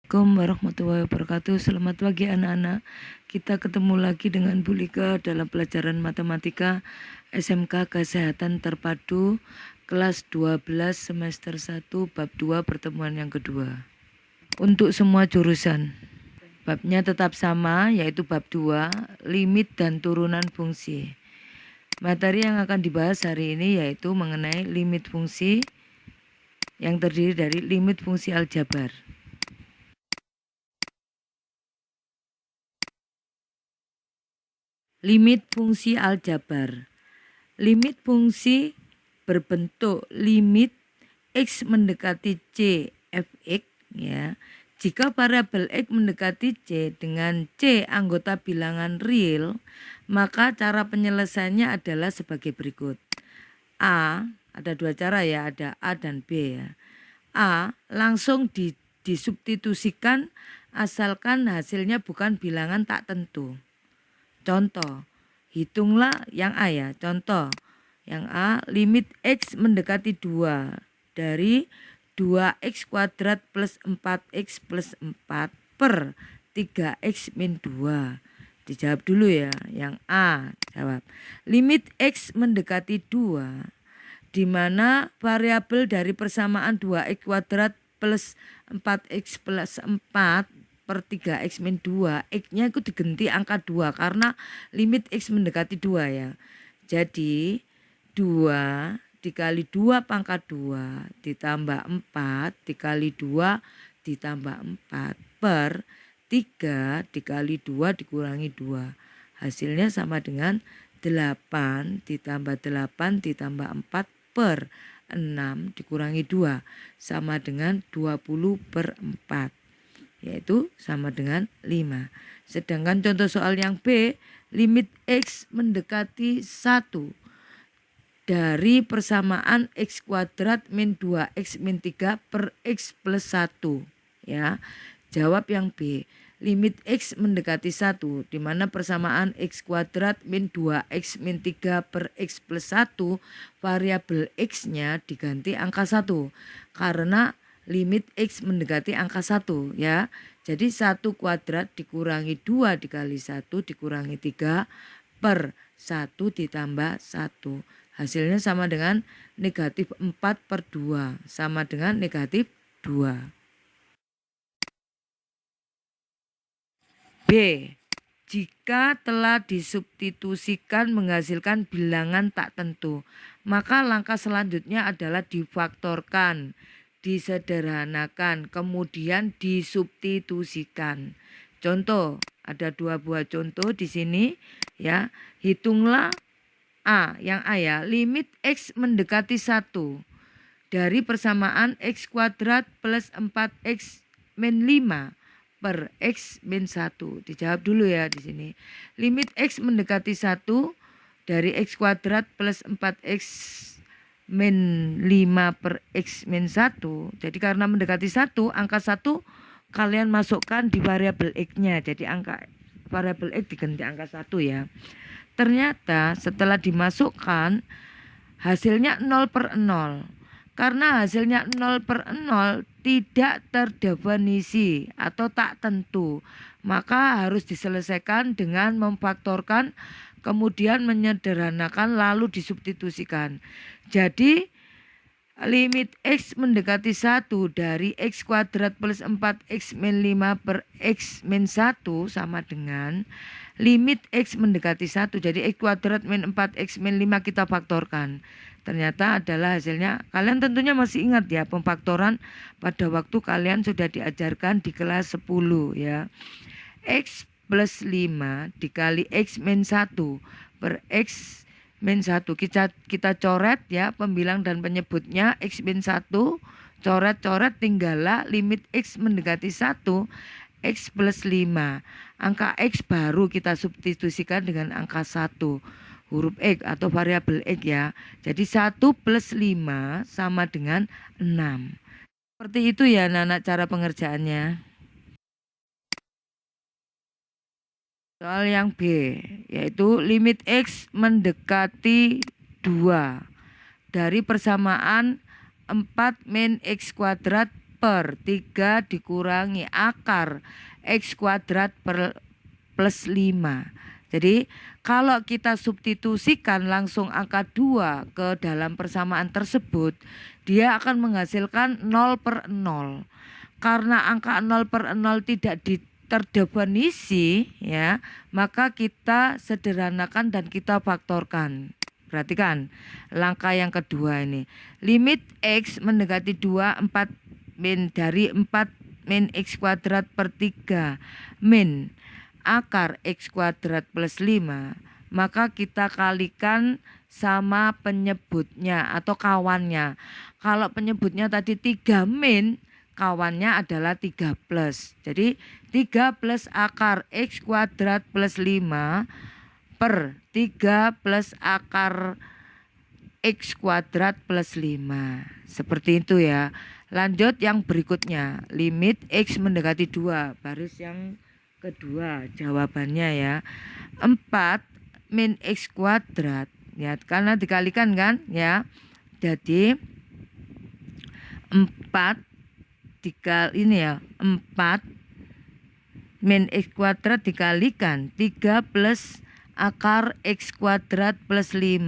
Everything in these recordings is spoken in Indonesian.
Assalamualaikum warahmatullahi wabarakatuh. Selamat pagi anak-anak. Kita ketemu lagi dengan Bu Lika dalam pelajaran matematika SMK Kesehatan Terpadu kelas 12 semester 1 bab 2 pertemuan yang kedua. Untuk semua jurusan. Babnya tetap sama, yaitu bab 2, limit dan turunan fungsi. Materi yang akan dibahas hari ini yaitu mengenai limit fungsi yang terdiri dari limit fungsi aljabar. Limit fungsi aljabar. Limit fungsi berbentuk limit x mendekati c fx ya. Jika variabel x mendekati c dengan c anggota bilangan real, maka cara penyelesaiannya adalah sebagai berikut. A, ada dua cara ya, ada A dan B ya. A langsung disubstitusikan asalkan hasilnya bukan bilangan tak tentu. Contoh, hitunglah yang A ya. Contoh, yang A, limit X mendekati 2 dari 2X kuadrat plus 4X plus 4 per 3X min 2. Dijawab dulu ya. Yang A, jawab. Limit X mendekati 2, di mana variabel dari persamaan 2X kuadrat plus 4X plus 4 per 3x min 2, x-nya itu diganti angka 2 karena limit x mendekati 2 ya. Jadi 2 dikali 2 pangkat 2 ditambah 4 dikali 2 ditambah 4 per 3 dikali 2 dikurangi 2. Hasilnya sama dengan 8 ditambah 8 ditambah 4 per 6 dikurangi 2 sama dengan 20 per 4. Yaitu sama dengan 5. Sedangkan contoh soal yang B, limit X mendekati 1 dari persamaan X kuadrat min 2X min 3 per X plus 1. Ya, jawab yang B. Limit X mendekati 1, di mana persamaan X kuadrat min 2X min 3 per X plus 1, variabel X-nya diganti angka 1. Karena limit X mendekati angka 1 ya. Jadi 1 kuadrat dikurangi 2 dikali 1 dikurangi 3 per 1 ditambah 1. Hasilnya sama dengan negatif 4 per 2 sama dengan negatif 2. B. Jika telah disubstitusikan menghasilkan bilangan tak tentu, maka langkah selanjutnya adalah difaktorkan, disederhanakan, kemudian disubstitusikan. Contoh, ada dua buah contoh di sini ya. Hitunglah A, yang A ya, limit X mendekati 1 dari persamaan X kuadrat plus 4X min 5 per X min 1. Dijawab dulu ya di sini. Limit X mendekati 1 dari X kuadrat plus 4X min 5 per X min 1. Jadi karena mendekati 1, angka 1 kalian masukkan di variabel X-nya. Jadi angka variabel X diganti angka 1 ya. Ternyata setelah dimasukkan hasilnya 0 per 0. Karena hasilnya 0 per 0 tidak terdefinisi atau tak tentu, maka harus diselesaikan dengan memfaktorkan, kemudian menyederhanakan lalu disubstitusikan. Jadi limit X mendekati 1 dari X kuadrat plus 4X min 5 per X min 1 sama dengan limit X mendekati 1. Jadi X kuadrat min 4X min 5 kita faktorkan. Ternyata adalah hasilnya, kalian tentunya masih ingat ya, pemfaktoran pada waktu kalian sudah diajarkan di kelas 10 ya. X plus 5 dikali X min 1 per X min 1. Kita coret ya pembilang dan penyebutnya. X min 1 coret-coret, tinggallah limit X mendekati 1 X plus 5. Angka X baru kita substitusikan dengan angka 1 huruf X atau variabel X ya. Jadi 1 plus 5 sama dengan 6. Seperti itu ya anak-anak cara pengerjaannya. Soal yang B, yaitu limit X mendekati 2 dari persamaan 4 min X kuadrat per 3 dikurangi akar X kuadrat plus 5. Jadi kalau kita substitusikan langsung angka 2 ke dalam persamaan tersebut, dia akan menghasilkan 0 per 0. Karena angka 0 per 0 tidak terdefinisi ya, maka kita sederhanakan dan kita faktorkan. Perhatikan langkah yang kedua ini. Limit X mendekati 2, 4 min dari 4 min X kuadrat per 3 min akar X kuadrat plus 5. Maka kita kalikan sama penyebutnya atau kawannya. Kalau penyebutnya tadi 3 min, kawannya adalah 3 plus. Jadi 3 plus akar X kuadrat plus 5 per 3 plus akar X kuadrat plus 5. Seperti itu ya. Lanjut yang berikutnya. Limit X mendekati 2. Baris yang kedua jawabannya ya. 4 min X kuadrat. Ya, karena dikalikan kan ya. Jadi 4 ini ya. 4 min X kuadrat dikalikan 3 plus akar X kuadrat plus 5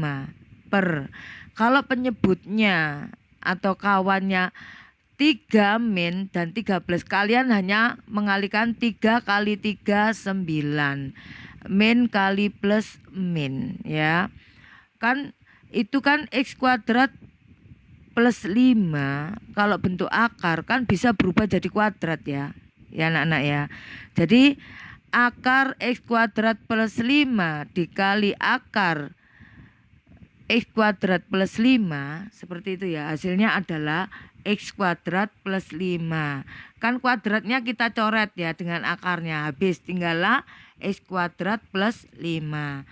per, kalau penyebutnya atau kawannya 3 min dan 3 plus, kalian hanya mengalikan 3 kali 3 9 min kali plus min ya. Kan itu kan X kuadrat plus 5 kalau bentuk akar kan bisa berubah jadi kuadrat ya. Ya anak-anak ya. Jadi akar X kuadrat plus 5 dikali akar X kuadrat plus 5 seperti itu ya. Hasilnya adalah X kuadrat plus 5. Kan kuadratnya kita coret ya dengan akarnya. Habis tinggallah X kuadrat plus 5.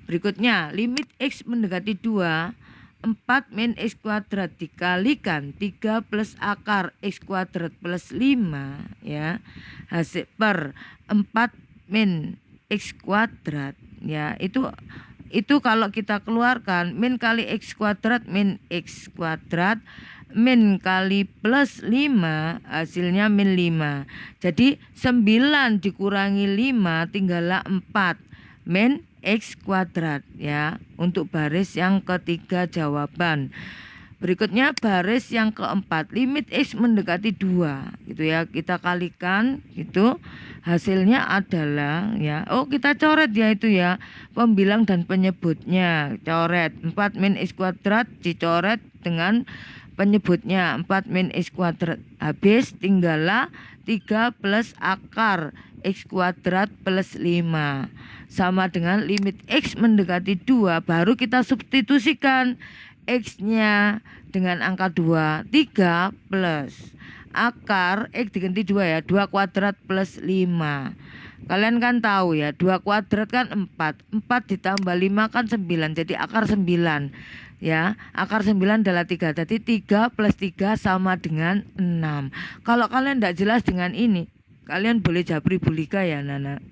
Berikutnya limit X mendekati 2. 4 min X kuadrat dikalikan 3 plus akar X kuadrat plus 5 ya. Hasil per 4 min X kuadrat ya. Itu kalau kita keluarkan min kali X kuadrat min X kuadrat min kali plus 5 hasilnya min 5. Jadi 9 dikurangi 5 tinggallah 4 min X kuadrat ya. Untuk baris yang ketiga jawaban. Berikutnya baris yang keempat. Limit X mendekati 2 gitu ya. Kita kalikan itu hasilnya adalah ya. Oh kita coret ya itu ya. Pembilang dan penyebutnya. Coret 4 min X kuadrat dicoret dengan penyebutnya 4 min X kuadrat. Habis tinggallah 3 plus akar X kuadrat plus 5 sama dengan limit X mendekati 2. Baru kita substitusikan X-nya dengan angka 2. 3 plus akar X diganti 2 ya. 2 kuadrat plus 5. Kalian kan tahu ya 2 kuadrat kan 4. 4 ditambah 5 kan 9. Jadi akar 9 ya. Akar 9 adalah 3. Jadi 3 plus 3 sama dengan 6. Kalau kalian tidak jelas dengan ini, kalian boleh japri bulika ya Nana.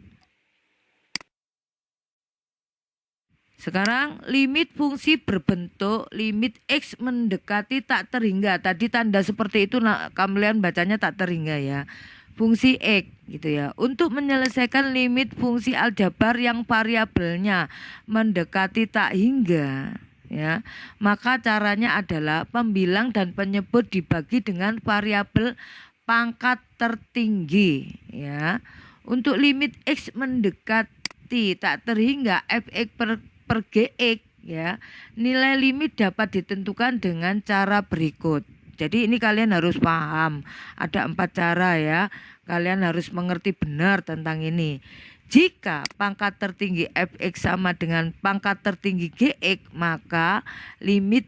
Sekarang limit fungsi berbentuk limit X mendekati tak terhingga. Tadi tanda seperti itu kalian bacanya tak terhingga ya. Fungsi X gitu ya. Untuk menyelesaikan limit fungsi aljabar yang variabelnya mendekati tak hingga ya, maka caranya adalah pembilang dan penyebut dibagi dengan variabel pangkat tertinggi ya. Untuk limit X mendekati tak terhingga fx per gx ya, nilai limit dapat ditentukan dengan cara berikut. Jadi ini kalian harus paham, ada 4 cara ya. Kalian harus mengerti benar tentang ini. Jika pangkat tertinggi fx sama dengan pangkat tertinggi gx, maka limit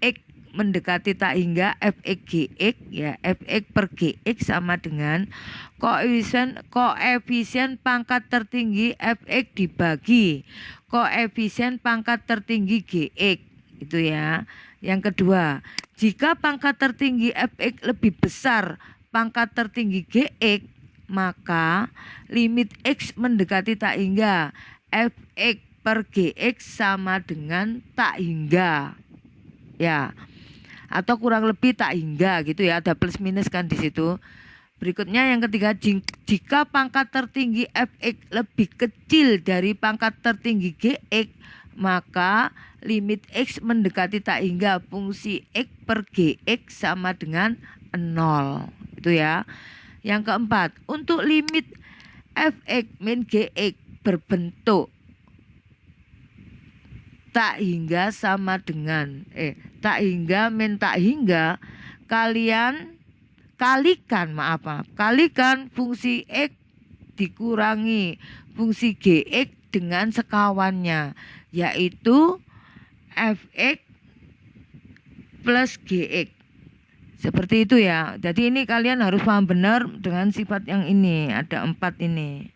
x mendekati tak hingga fx gx ya, fx per gx sama dengan koefisien pangkat tertinggi fx dibagi koefisien pangkat tertinggi gx itu ya. Yang kedua, jika pangkat tertinggi fx lebih besar pangkat tertinggi gx, maka limit x mendekati tak hingga fx per gx sama dengan tak hingga ya. atau kurang lebih tak hingga gitu ya, ada plus minus kan di situ. Berikutnya yang ketiga, jika pangkat tertinggi fx lebih kecil dari pangkat tertinggi gx, maka limit x mendekati tak hingga fungsi x per gx sama dengan 0. Itu ya. Yang keempat, untuk limit fx min gx berbentuk tak hingga sama dengan tak hingga min tak hingga, kalian kalikan fungsi x dikurangi fungsi gx dengan sekawannya, yaitu fx plus gx. Seperti itu ya. Jadi ini kalian harus paham benar dengan sifat yang ini, ada 4 ini.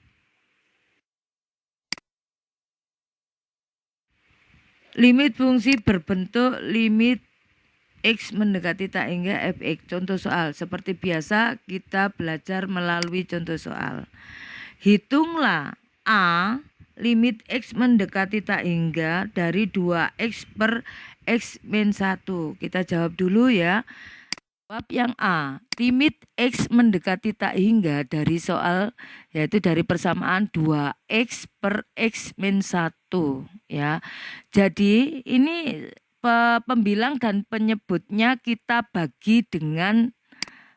Limit fungsi berbentuk limit x mendekati tak hingga fx. Contoh soal, seperti biasa kita belajar melalui contoh soal. Hitunglah a limit x mendekati tak hingga dari 2x per x min 1. Kita jawab dulu ya. Jawab yang A, limit x mendekati tak hingga dari soal, yaitu dari persamaan 2x per x min 1 ya. Jadi ini pembilang dan penyebutnya kita bagi dengan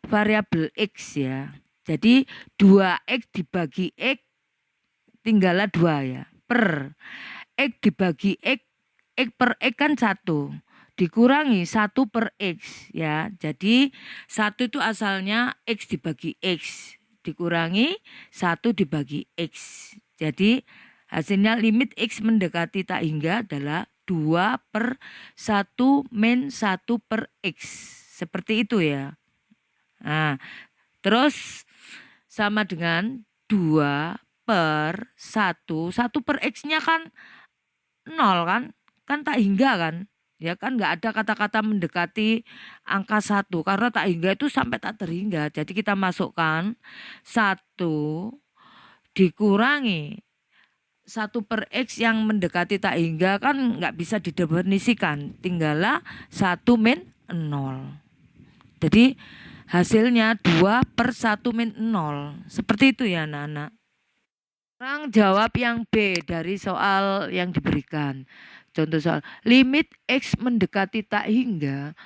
variabel x ya. Jadi 2x dibagi x tinggallah 2 ya, per x dibagi x per x kan 1, dikurangi 1 per x ya. Jadi 1 itu asalnya x dibagi x, dikurangi 1 dibagi x. Jadi hasilnya limit x mendekati tak hingga adalah 2 per 1 min 1 per x. Seperti itu ya. Nah, terus sama dengan 2 per 1. 1 per x-nya kan 0 kan? Kan tak hingga kan? Ya kan nggak ada kata-kata mendekati angka 1 karena tak hingga itu sampai tak terhingga. Jadi kita masukkan 1 dikurangi 1 per x yang mendekati tak hingga kan nggak bisa didefinisikan. Tinggallah 1 min 0. Jadi hasilnya 2 per 1 min 0. Seperti itu ya anak-anak. Sekarang jawab yang B dari soal yang diberikan. Contoh soal, limit x mendekati tak hingga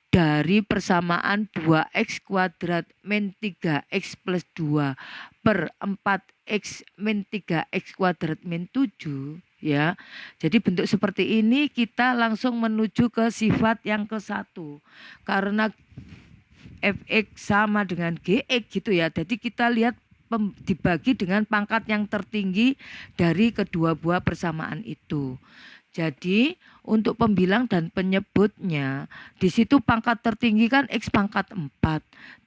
dari persamaan 2x kuadrat min 3x plus 2 per 4x min 3x kuadrat min 7 ya. Jadi bentuk seperti ini kita langsung menuju ke sifat yang ke-1. Karena fx sama dengan gx gitu ya. Jadi kita lihat dibagi dengan pangkat yang tertinggi dari kedua buah persamaan itu. Jadi untuk pembilang dan penyebutnya di situ pangkat tertinggi kan x pangkat 4.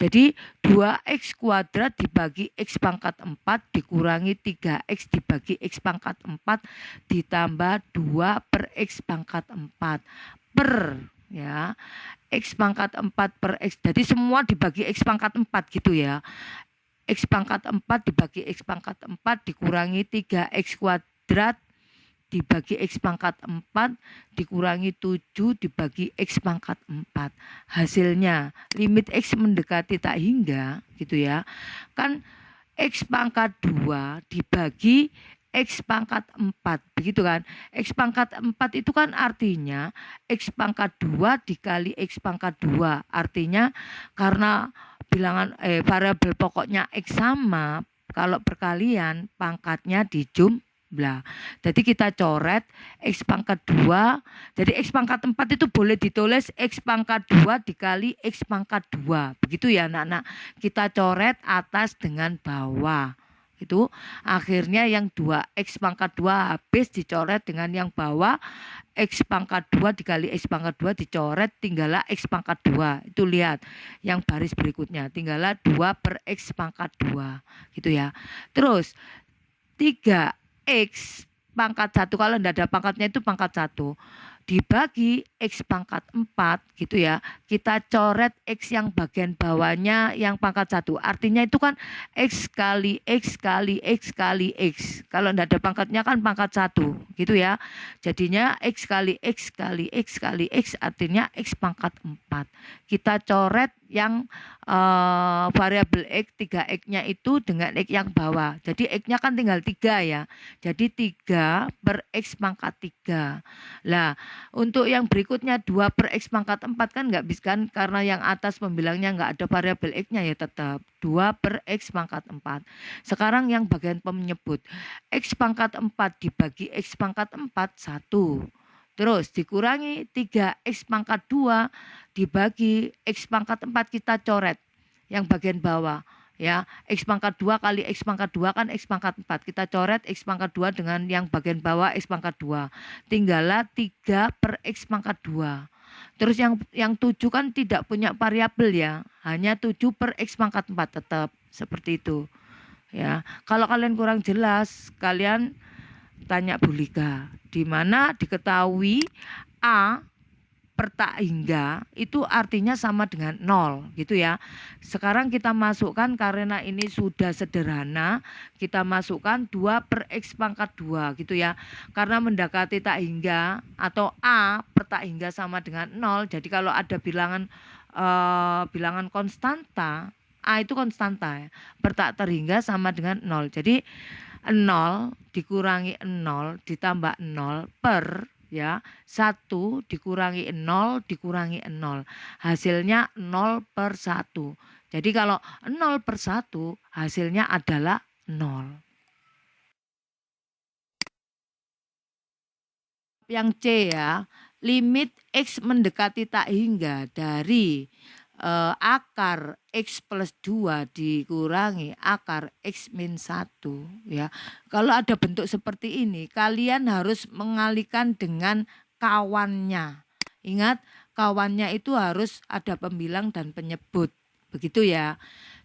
Jadi 2x kuadrat dibagi x pangkat 4 dikurangi 3x dibagi x pangkat 4 ditambah 2 per x pangkat 4 per ya x pangkat 4 per x. Jadi semua dibagi x pangkat 4 gitu ya. X pangkat 4 dibagi x pangkat 4 dikurangi 3x kuadrat dibagi x pangkat 4 dikurangi 7 dibagi x pangkat 4. Hasilnya limit x mendekati tak hingga gitu ya. Kan x pangkat 2 dibagi x pangkat 4 begitu kan. X pangkat 4 itu kan artinya x pangkat 2 dikali x pangkat 2. Artinya karena bilangan variabel pokoknya x sama, kalau perkalian pangkatnya dijumlah. Jadi kita coret x pangkat 2. Jadi x pangkat 4 itu boleh ditulis x pangkat 2 dikali x pangkat 2. Begitu ya anak-anak. Kita coret atas dengan bawah. Itu akhirnya yang 2x pangkat 2 habis dicoret dengan yang bawah x pangkat 2 dikali x pangkat 2 dicoret tinggallah x pangkat 2. Itu lihat yang baris berikutnya tinggallah 2 per x pangkat 2 gitu ya. Terus 3x pangkat 1 kalau tidak ada pangkatnya itu pangkat 1 dibagi X pangkat 4 gitu ya. Kita coret X yang bagian bawahnya yang pangkat 1. Artinya itu kan X kali X kali X kali X. Kalau enggak ada pangkatnya kan pangkat 1 gitu ya. Jadinya X kali X kali X kali X artinya X pangkat 4. Kita coret yang variabel X 3X-nya itu dengan X yang bawah. Jadi X-nya kan tinggal 3 ya. Jadi 3 per X pangkat 3. Lah, untuk yang berikutnya 2 per X pangkat 4 kan nggak bisa kan, karena yang atas pembilangnya nggak ada variabel X-nya ya, tetap 2 per X pangkat 4. Sekarang yang bagian penyebut. X pangkat 4 dibagi X pangkat 4, 1. Terus dikurangi 3X pangkat 2 dibagi X pangkat 4, kita coret yang bagian bawah. Ya, X pangkat 2 kali X pangkat 2 kan X pangkat 4. Kita coret X pangkat 2 dengan yang bagian bawah X pangkat 2. Tinggallah 3 per X pangkat 2. Terus yang 7 kan tidak punya variabel ya. Hanya 7 per X pangkat 4, tetap seperti itu. Ya, kalau kalian kurang jelas, kalian tanya Bu Lika, di mana diketahui A per tak hingga itu artinya sama dengan 0 gitu ya. Sekarang kita masukkan, karena ini sudah sederhana, kita masukkan 2 per X pangkat 2 gitu ya. Karena mendekati tak hingga atau A per tak hingga sama dengan 0, jadi kalau ada bilangan konstanta, A itu konstanta ya, per tak terhingga sama dengan 0. Jadi 0 dikurangi 0 ditambah 0 per ya 1 dikurangi 0 dikurangi 0. Hasilnya 0 per 1. Jadi kalau 0 per 1 hasilnya adalah 0. Yang C ya, limit X mendekati tak hingga dari akar X plus 2 dikurangi akar X min 1 ya. Kalau ada bentuk seperti ini, kalian harus mengalihkan dengan kawannya. Ingat, kawannya itu harus ada pembilang dan penyebut. Begitu ya.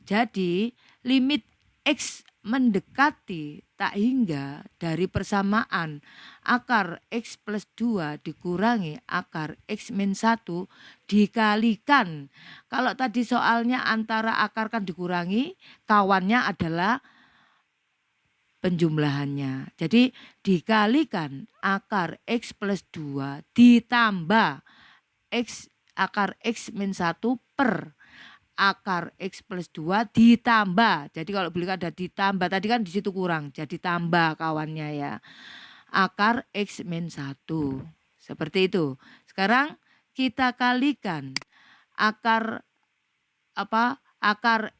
Jadi, limit X mendekati tak hingga dari persamaan akar X plus 2 dikurangi akar X min 1 dikalikan. Kalau tadi soalnya antara akar kan dikurangi, kawannya adalah penjumlahannya. Jadi dikalikan akar X plus 2 ditambah akar X min 1 per akar X plus 2 ditambah. Jadi kalau beli ada ditambah, tadi kan di situ kurang, jadi tambah kawannya ya. Akar X min 1. Seperti itu. Sekarang kita kalikan akar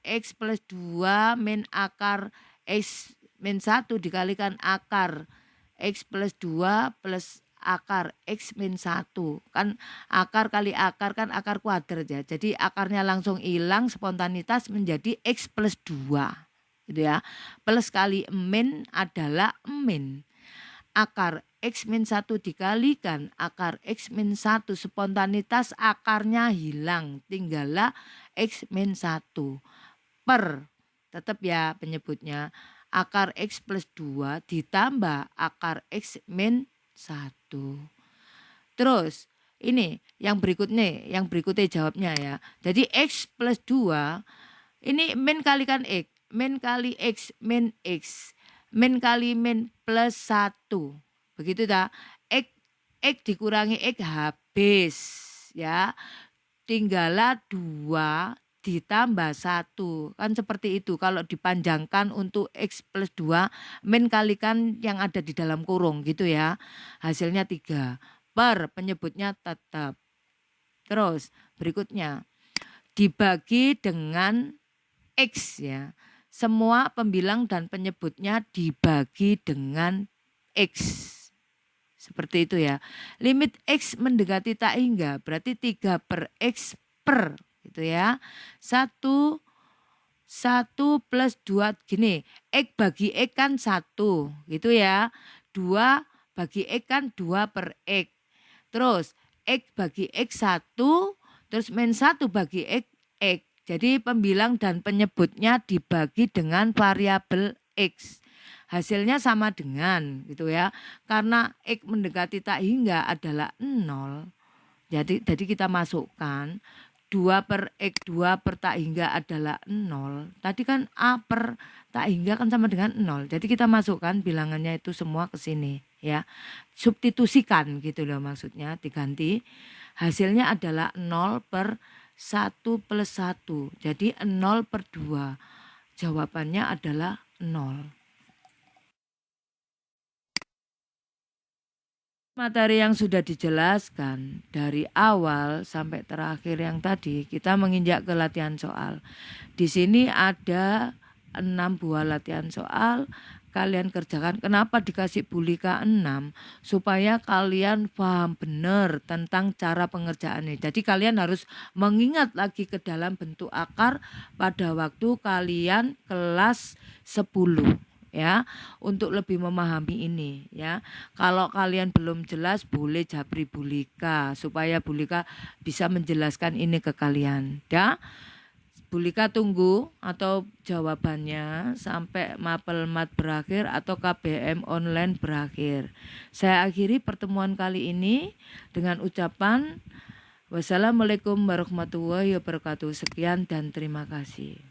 X plus 2 min akar X min 1 dikalikan akar X plus 2 plus akar X min 1. Kan akar kali akar kan akar kuadrat ya. Jadi akarnya langsung hilang, spontanitas menjadi X plus 2. Gitu ya. Plus kali min adalah min. Akar X min 1 dikalikan akar X min 1, spontanitas akarnya hilang. Tinggallah X min 1 per, tetap ya penyebutnya, akar X plus 2 ditambah akar X min 1. Terus ini yang berikutnya jawabnya ya. Jadi X plus 2 ini min kalikan X, min kali X min X, min kali min plus 1. Begitu dah. X dikurangi X habis ya. Tinggallah 2 ditambah 1. Kan seperti itu. Kalau dipanjangkan untuk X plus 2, min kalikan yang ada di dalam kurung gitu ya. Hasilnya 3. Per penyebutnya tetap. Terus berikutnya dibagi dengan X ya. Semua pembilang dan penyebutnya dibagi dengan X. Seperti itu ya. Limit X mendekati tak hingga berarti 3 per X per gitu ya. 1 plus 2 gini. X bagi X kan 1 gitu ya. 2 bagi X kan 2 per X. Terus X bagi X 1. Terus min 1 bagi X, X. Jadi pembilang dan penyebutnya dibagi dengan variabel X. hasilnya sama dengan gitu ya. Karena X mendekati tak hingga adalah 0. Jadi kita masukkan 2 per X 2 per tak hingga adalah 0. Tadi kan A per tak hingga kan sama dengan 0. Jadi kita masukkan bilangannya itu semua ke sini ya. Substitusikan gitu loh maksudnya, diganti. Hasilnya adalah 0 per 1 plus 1. Jadi 0 per 2. Jawabannya adalah 0. Materi yang sudah dijelaskan dari awal sampai terakhir yang tadi, kita menginjak ke latihan soal. Di sini ada 6 buah latihan soal. Kalian kerjakan. Kenapa dikasih bulika 6? Supaya kalian paham benar tentang cara pengerjaannya. Jadi kalian harus mengingat lagi ke dalam bentuk akar pada waktu kalian kelas 10 ya, untuk lebih memahami ini ya. Kalau kalian belum jelas boleh japri bulika supaya bulika bisa menjelaskan ini ke kalian ya. Bulika tunggu atau jawabannya sampai mapel mat berakhir atau KBM online berakhir. Saya akhiri pertemuan kali ini dengan ucapan wassalamualaikum warahmatullahi wabarakatuh. Sekian dan terima kasih.